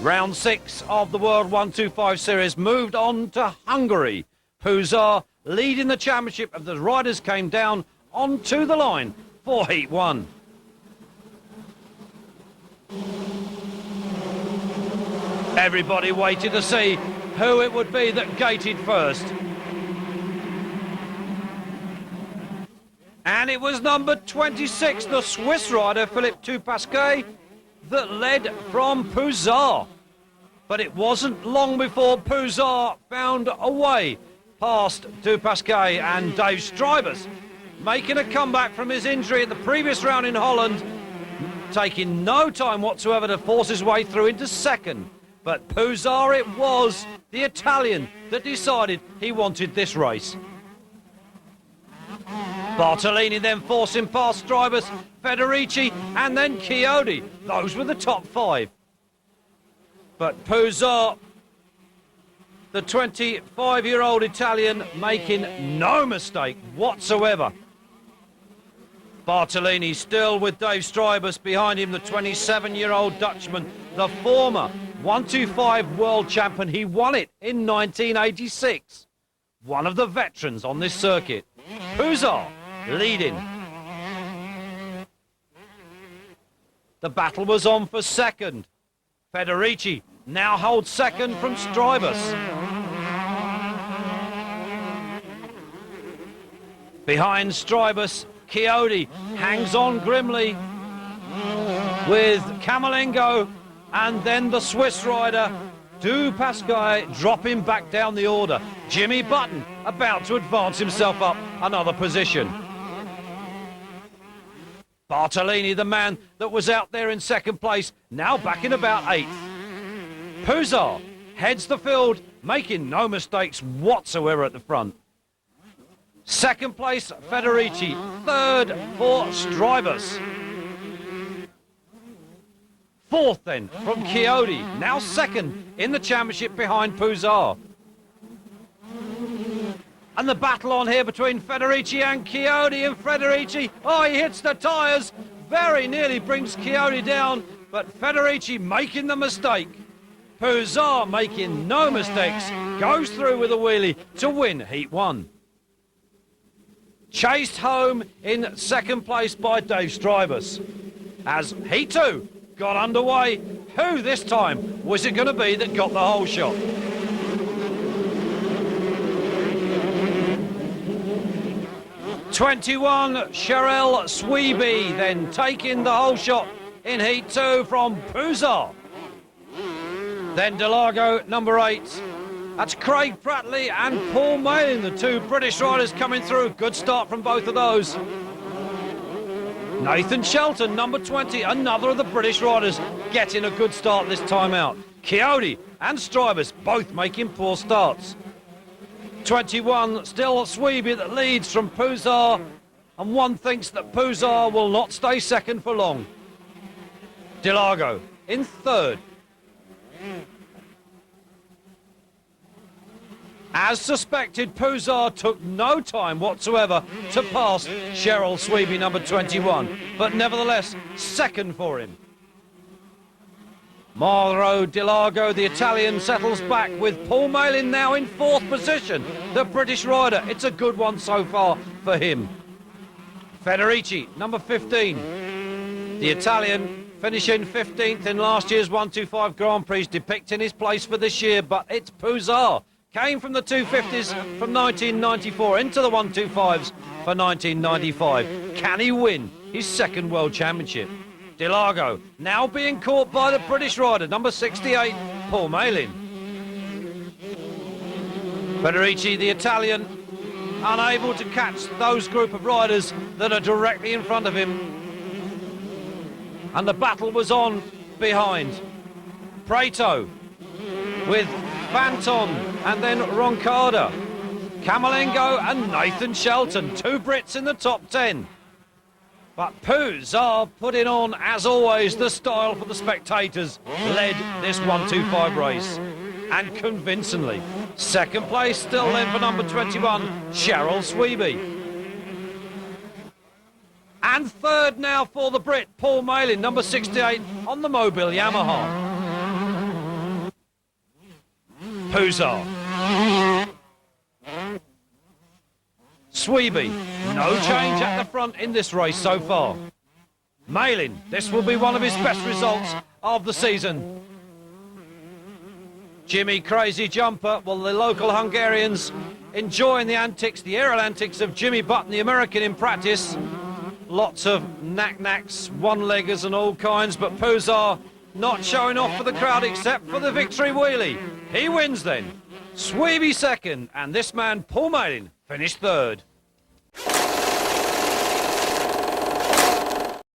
Round 6 of the World 125 Series moved on to Hungary. Puzar leading the championship as the riders came down onto the line for Heat 1. Everybody waited to see who it would be that gated first. And it was number 26, the Swiss rider Philippe Pasquet, that led from Puzar. But it wasn't long before Puzar found a way past Pasquet, and Dave Strybus making a comeback from his injury at the previous round in Holland, taking no time whatsoever to force his way through into second. But Puzar it was, the Italian, that decided he wanted this race. Bartolini then forcing past Strybus, Federici and then Chiodi. Those were the top 5. But Puzar, the 25-year-old Italian, making no mistake whatsoever. Bartolini still with Dave Strybus behind him, the 27-year-old Dutchman, the former 125 world champion. He won it in 1986. One of the veterans on this circuit. Puzar leading. The battle was on for second. Federici now holds second from Strybus. Behind Strybus, Chiodi hangs on grimly with Camerlengo, and then the Swiss rider Pasquet dropping back down the order. Jimmy Button about to advance himself up another position. Bartolini, the man that was out there in second place, now back in about 8th. Puzar heads the field, making no mistakes whatsoever at the front. Second place, Federici. Third for Strybus. Fourth then from Chiodi, now second in the championship behind Puzar. And the battle on here between Federici and Chiodi, and Federici, oh, he hits the tyres, very nearly brings Chiodi down, but Federici making the mistake. Puzar making no mistakes, goes through with a wheelie to win Heat 1. Chased home in second place by Dave Strybus. As Heat 2 got underway, who this time was it going to be that got the whole shot? '21 Sherelle Sweeby then taking the whole shot in Heat 2 from Puzar. Then Delago, number 8. That's Craig Prattley and Paul Malin, the 2 British riders coming through. Good start from both of those. Nathan Shelton, number 20, another of the British riders, getting a good start this time out. Chiodi and Strybus both making poor starts. 21, still Sweeby that leads from Puzar, and one thinks that Puzar will not stay second for long. Delago in third. As suspected, Puzar took no time whatsoever to pass Sherelle Sweeby, number 21, but nevertheless, second for him. Mauro Delago, the Italian, settles back with Paul Malin now in 4th position. The British rider, it's a good one so far for him. Federici, number 15. The Italian finishing 15th in last year's 125 Grand Prix, depicting his place for this year, but it's Puzar. Came from the 250s from 1994 into the 125s for 1995. Can he win his second World Championship? Delago now being caught by the British rider, number 68, Paul Malin. Federici, the Italian, unable to catch those group of riders that are directly in front of him. And the battle was on behind. Prato with Fanton and then Roncada. Camerlengo and Nathan Shelton, 2 Brits in the top 10. But Puzar putting on, as always, the style for the spectators, led this 125 race. And convincingly. Second place still then for number 21, Sherelle Sweeby. And third now for the Brit, Paul Malin, number 68, on the Mobile Yamaha. Puzar. Sweeby, no change at the front in this race so far. Malin, this will be one of his best results of the season. Jimmy Crazy Jumper, well, the local Hungarians enjoying the antics, the aerial antics of Jimmy Button, the American in practice. Lots of knack-knacks, one-leggers and all kinds, but Puzar not showing off for the crowd except for the victory wheelie. He wins then. Sweeby second, and this man, Paul Malin, finished third.